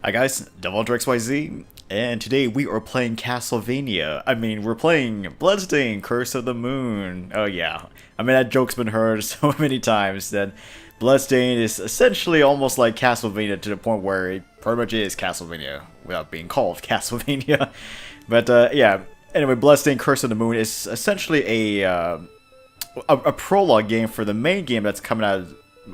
Hi guys, DevilHunterXYZ, and today we are playing Castlevania. We're playing Bloodstained, Curse of the Moon. Oh yeah, that joke's been heard so many times that Bloodstained is essentially almost like Castlevania to the point where it pretty much is Castlevania without being called Castlevania. But yeah, anyway, Bloodstained, Curse of the Moon is essentially a prologue game for the main game that's coming out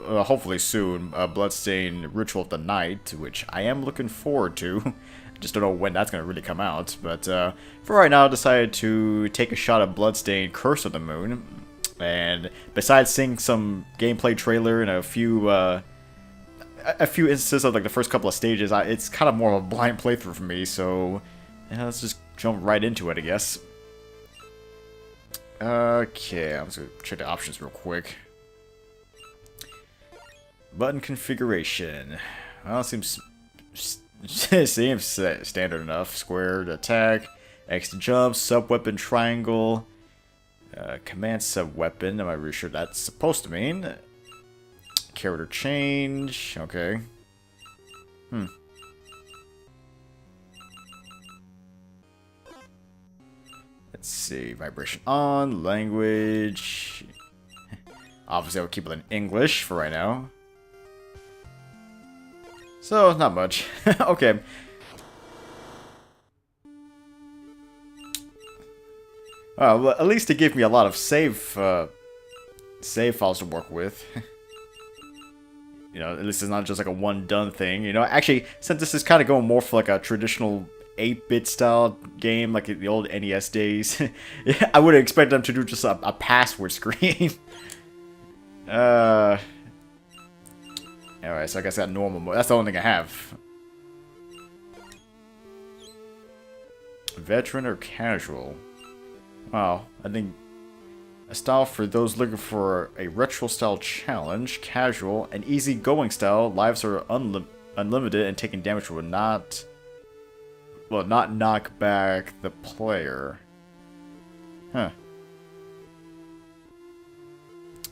hopefully soon, Bloodstained Ritual of the Night, which I am looking forward to. Just don't know when that's going to really come out, but for right now I decided to take a shot at Bloodstained Curse of the Moon. And besides seeing some gameplay trailer and a few instances of like the first couple of stages, it's kind of more of a blind playthrough for me, so yeah, let's just jump right into it, I guess. Okay, I'm just going to check the options real quick. Button configuration. Well, it seems standard enough. Square to attack, X to jump, sub-weapon triangle, command sub-weapon. Am I really sure that's supposed to mean? Character change. Okay. Let's see. Vibration on. Language. Obviously, I'll keep it in English for right now. So, not much. Okay. Well, at least it gave me a lot of save files to work with. You know, at least it's not just like a one-done thing. You know, actually, since this is kind of going more for like a traditional 8-bit style game, like the old NES days, I would expect them to do just a password screen. Alright, so I guess that normal mode. That's the only thing I have. Veteran or casual? Wow, I think a style for those looking for a retro style challenge. Casual, an easy-going style. Lives are unlimited and taking damage will not knock back the player. Huh.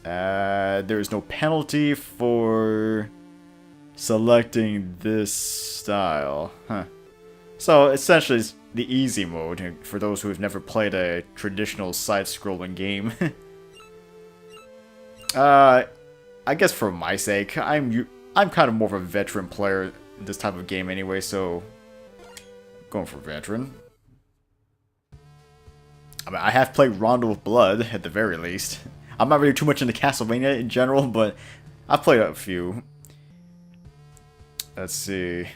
There's no penalty for selecting this style. Huh. So, essentially, it's the easy mode for those who have never played a traditional side-scrolling game. I guess for my sake, I'm kind of more of a veteran player in this type of game anyway, so going for veteran. I have played Rondo of Blood, at the very least. I'm not really too much into Castlevania in general, but I've played a few. Let's see.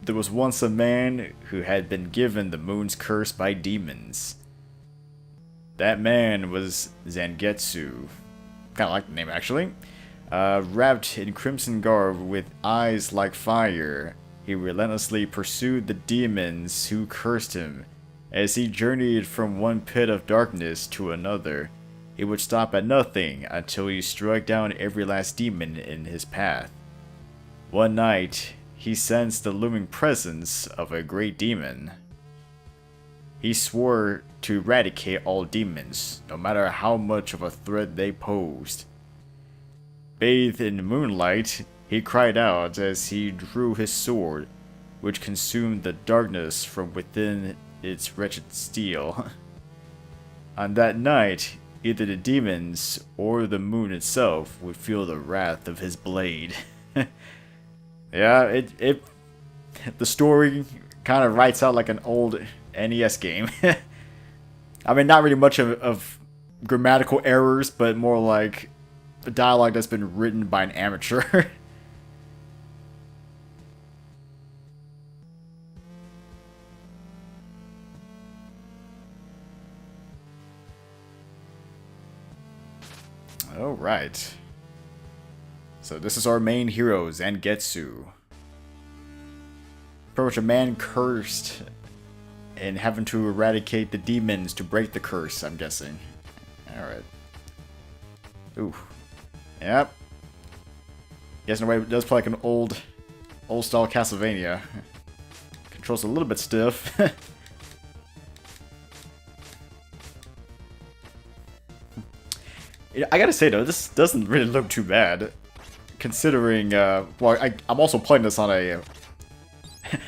There was once a man who had been given the moon's curse by demons. That man was Zangetsu. Kind of like the name, actually. Wrapped in crimson garb with eyes like fire, he relentlessly pursued the demons who cursed him. As he journeyed from one pit of darkness to another, he would stop at nothing until he struck down every last demon in his path. One night, he sensed the looming presence of a great demon. He swore to eradicate all demons, no matter how much of a threat they posed. Bathed in moonlight, he cried out as he drew his sword, which consumed the darkness from within its wretched steel. On that night, either the demons or the moon itself would feel the wrath of his blade. Yeah, the story kind of writes out like an old NES game. Not really much of grammatical errors, but more like a dialogue that's been written by an amateur. Alright. So this is our main hero, Zangetsu. Pretty much a man cursed and having to eradicate the demons to break the curse, I'm guessing. Alright. Ooh. Yep. Yes, in a way, it does play like an old style Castlevania. Controls a little bit stiff. I gotta say though, this doesn't really look too bad. Considering, well, I'm also playing this on a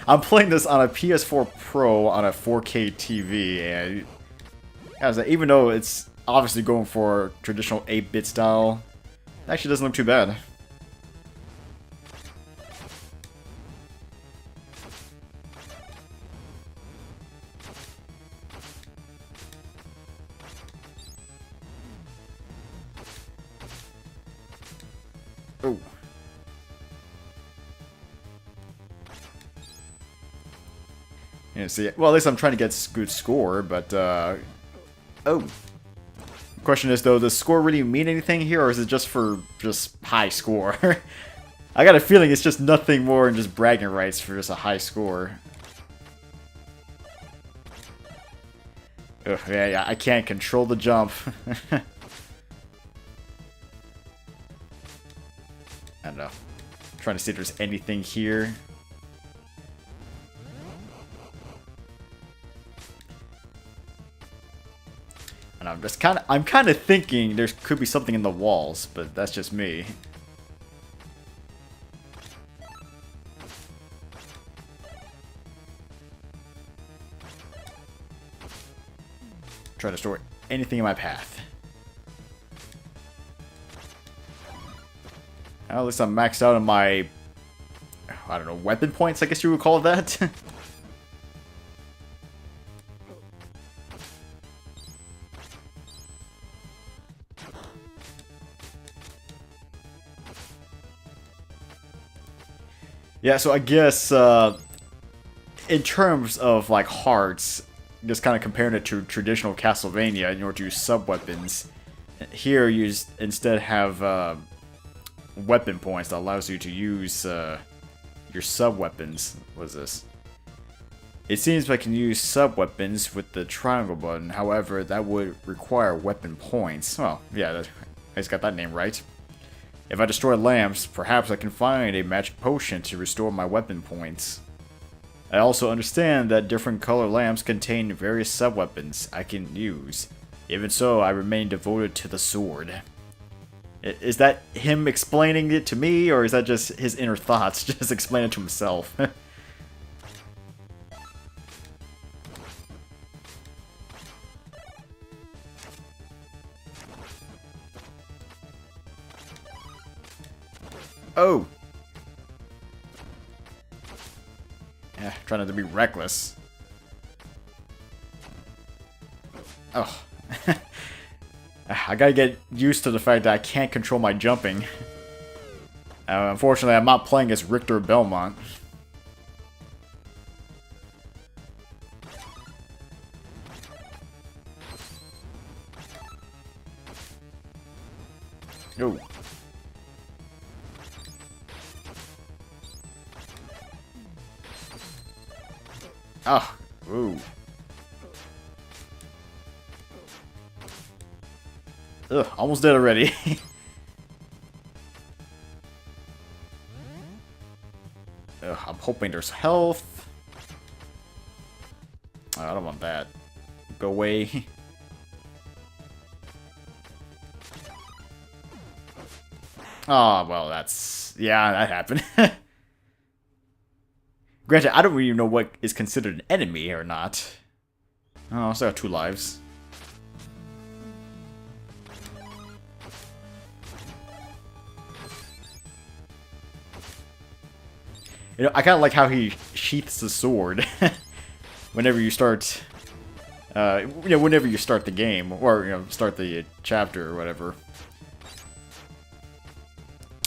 I'm playing this on a PS4 Pro on a 4K TV, and even though it's obviously going for traditional 8-bit style, it actually doesn't look too bad. Oh. Yeah, see, well, at least I'm trying to get good score, but, oh. Question is, though, does score really mean anything here, or is it just for high score? I got a feeling it's just nothing more than just bragging rights for just a high score. Ugh, yeah, I can't control the jump. I don't know. I'm trying to see if there's anything here. And I'm kind of thinking there could be something in the walls, but that's just me. Try to destroy anything in my path. Well, at least I'm maxed out on my, I don't know, weapon points, I guess you would call it that. Yeah, so I guess, in terms of, like, hearts, just kind of comparing it to traditional Castlevania in order to use sub-weapons, here you instead have, weapon points that allows you to use, your sub-weapons. What is this? It seems I can use sub-weapons with the triangle button, however, that would require weapon points. Well, yeah, I just got that name right. If I destroy lamps, perhaps I can find a magic potion to restore my weapon points. I also understand that different color lamps contain various sub-weapons I can use. Even so, I remain devoted to the sword. Is that him explaining it to me, or is that just his inner thoughts, just explaining it to himself? Oh! Yeah, trying not to be reckless. Oh. I gotta get used to the fact that I can't control my jumping. Unfortunately, I'm not playing as Richter Belmont. Oh. Oh, ooh. Ugh, almost dead already. Ugh, I'm hoping there's health. Oh, I don't want that. Go away. Oh, well, that's... yeah, that happened. Granted, I don't really know what is considered an enemy or not. Oh, I still have 2 lives. You know, I kind of like how he sheaths the sword whenever you start, whenever you start the game, or, start the chapter or whatever.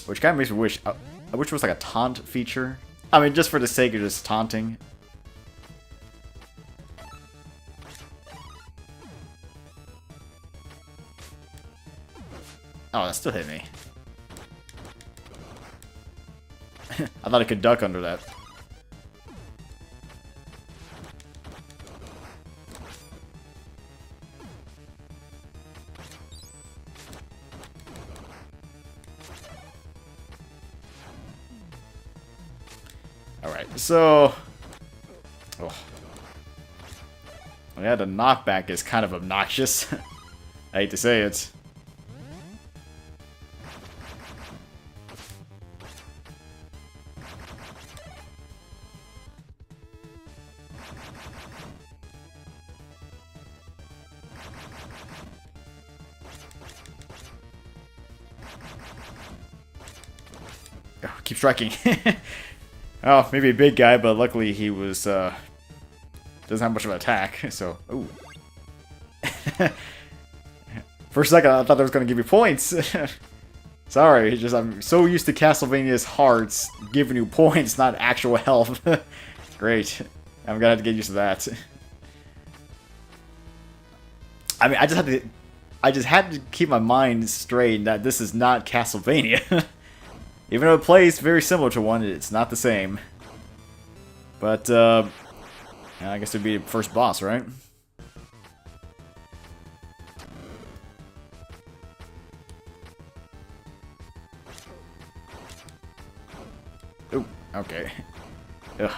Which kind of makes me wish, I wish it was like a taunt feature. I mean, just for the sake of just taunting. Oh, that still hit me. I thought I could duck under that. Alright, so... oh. Yeah, the knockback is kind of obnoxious. I hate to say it. keep striking. Oh, maybe a big guy, but luckily he was, doesn't have much of an attack, so, ooh. For a second, I thought that was going to give you points. Sorry, it's just I'm so used to Castlevania's hearts giving you points, not actual health. Great. I'm gonna have to get used to that. I mean, I just had to keep my mind straight that this is not Castlevania. Even though it plays very similar to one, it's not the same. But, I guess it'd be the first boss, right? Ooh, okay. Ugh.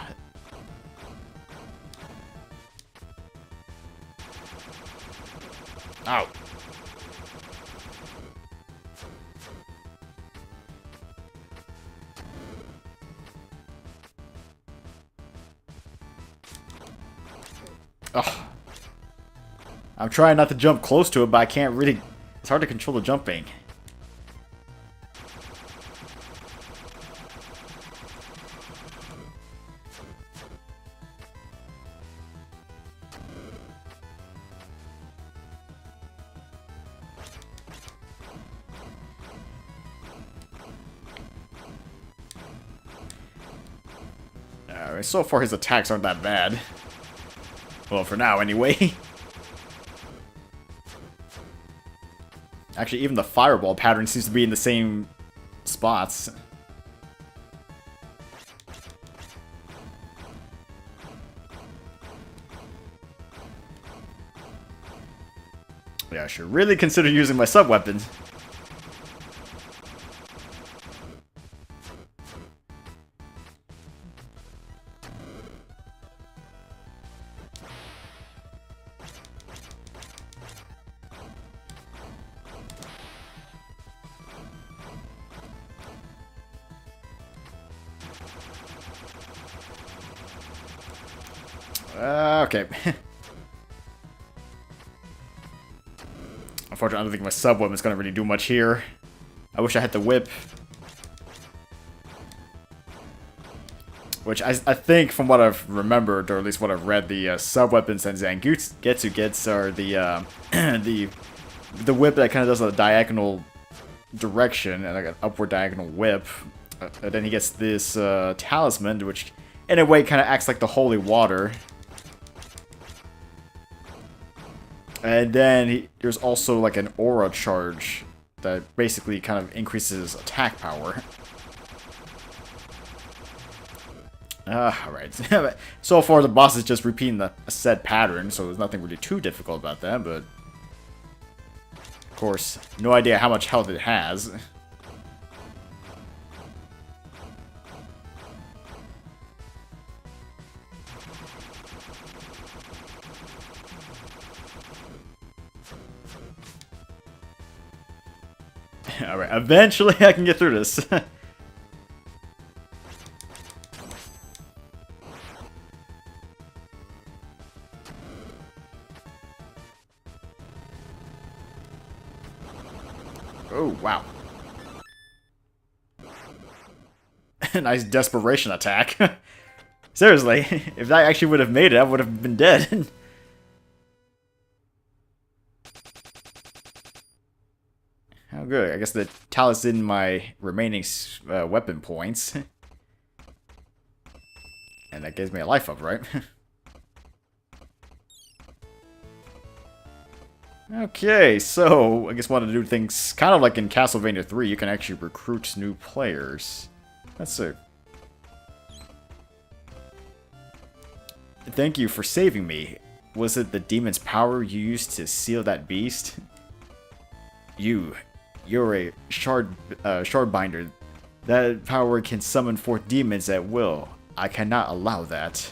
Ow. Ugh. I'm trying not to jump close to it, but I can't really... It's hard to control the jumping. Alright, so far his attacks aren't that bad. Well, for now, anyway. Actually, even the fireball pattern seems to be in the same spots. Yeah, I should really consider using my sub-weapons. Okay. Unfortunately, I don't think my sub-weapon is going to really do much here. I wish I had the whip. Which I think, from what I've remembered, or at least what I've read, the sub-weapons that Zangetsu gets are the the whip that kind of does a diagonal direction, and like an upward diagonal whip. And then he gets this talisman, which in a way kind of acts like the holy water. And then there's also like an aura charge that basically kind of increases attack power. Alright. So far the boss is just repeating the set pattern, so there's nothing really too difficult about that, but... Of course, no idea how much health it has. Alright, eventually I can get through this. Oh, wow. Nice desperation attack. Seriously, if I actually would have made it, I would have been dead. Oh, good. I guess the talent's in my remaining weapon points. And that gives me a life up, right? Okay, so I guess want to do things kind of like in Castlevania 3. You can actually recruit new players. Let's see. Thank you for saving me. Was it the demon's power you used to seal that beast? You're a shardbinder. That power can summon forth demons at will. I cannot allow that.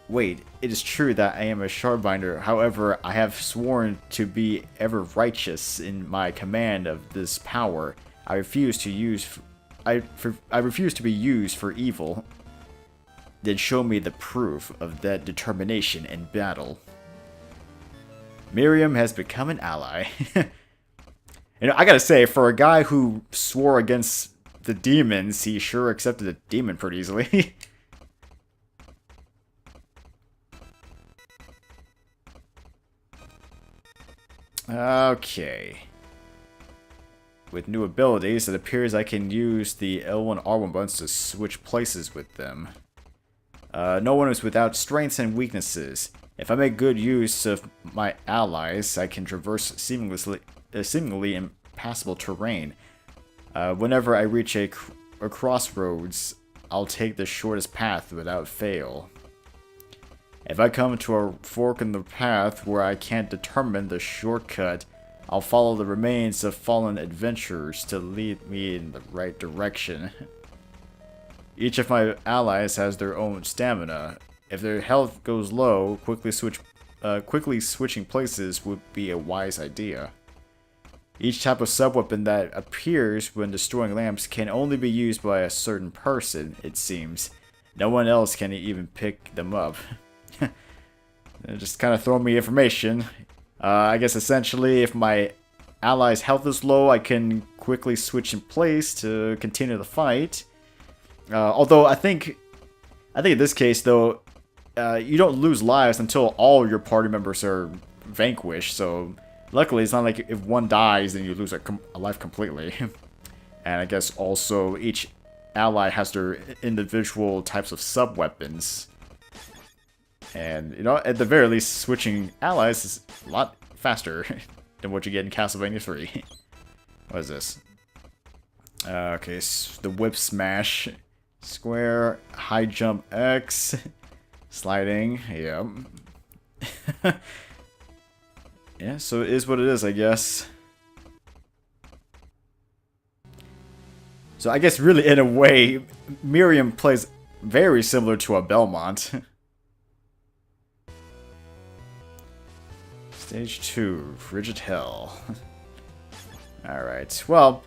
Wait, it is true that I am a shardbinder. However, I have sworn to be ever righteous in my command of this power. I refuse to be used for evil. Then show me the proof of that determination in battle. Miriam has become an ally. You know, I gotta say, for a guy who swore against the demons, he sure accepted a demon pretty easily. Okay. With new abilities, it appears I can use the L1 R1 buttons to switch places with them. No one is without strengths and weaknesses. If I make good use of my allies, I can traverse seemingly impassable terrain. Whenever I reach a crossroads, I'll take the shortest path without fail. If I come to a fork in the path where I can't determine the shortcut, I'll follow the remains of fallen adventurers to lead me in the right direction. Each of my allies has their own stamina. If their health goes low, quickly switching places would be a wise idea. Each type of subweapon that appears when destroying lamps can only be used by a certain person, it seems. No one else can even pick them up. Just kind of throwing me information. I guess essentially if my ally's health is low, I can quickly switch in place to continue the fight. Although I think in this case though, you don't lose lives until all your party members are vanquished. So luckily it's not like if one dies then you lose a life completely. And I guess also each ally has their individual types of sub-weapons. And, you know, at the very least, switching allies is a lot faster than what you get in Castlevania 3. What is this? Okay, so the whip smash. Square, high jump X. Sliding, yeah. Yeah, so it is what it is, I guess. So I guess really, in a way, Miriam plays very similar to a Belmont. Stage 2, Frigid Hell. Alright, well,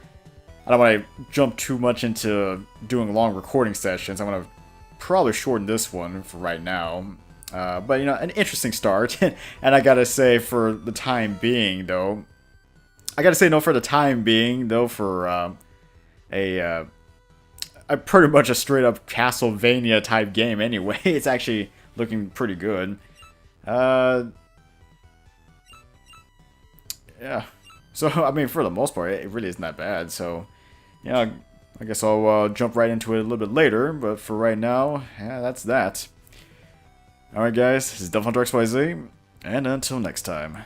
I don't want to jump too much into doing long recording sessions. I'm going to probably shorten this one for right now. But, you know, an interesting start. And I gotta say, for the time being, though, for a pretty much a straight-up Castlevania type game anyway. It's actually looking pretty good. Yeah, so, I mean, for the most part, it really isn't that bad, so, yeah, I guess I'll jump right into it a little bit later, but for right now, yeah, that's that. Alright guys, this is DevilHunterXYZ, and until next time.